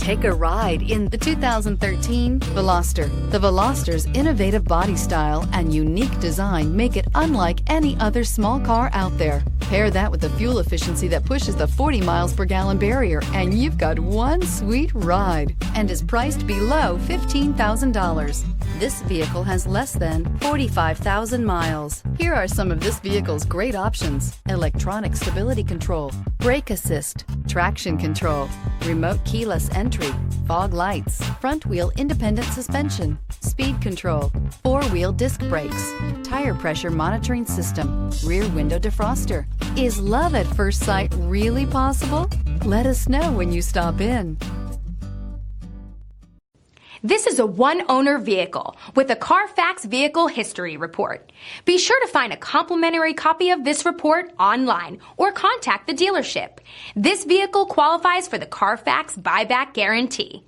Take a ride in the 2013 Veloster. The Veloster's innovative body style and unique design make it unlike any other small car out there. Pair that with the fuel efficiency that pushes the 40 miles per gallon barrier, and you've got one sweet ride, and is priced below $15,000. This vehicle has less than 45,000 miles. Here are some of this vehicle's great options: electronic stability control, brake assist, traction control, remote keyless entry, fog lights, front wheel independent suspension, speed control, four-wheel disc brakes, tire pressure monitoring system, rear window defroster. Is love at first sight really possible? Let us know when you stop in. This is a one-owner vehicle with a CARFAX Vehicle History Report. Be sure to find a complimentary copy of this report online or contact the dealership. This vehicle qualifies for the CARFAX Buyback Guarantee.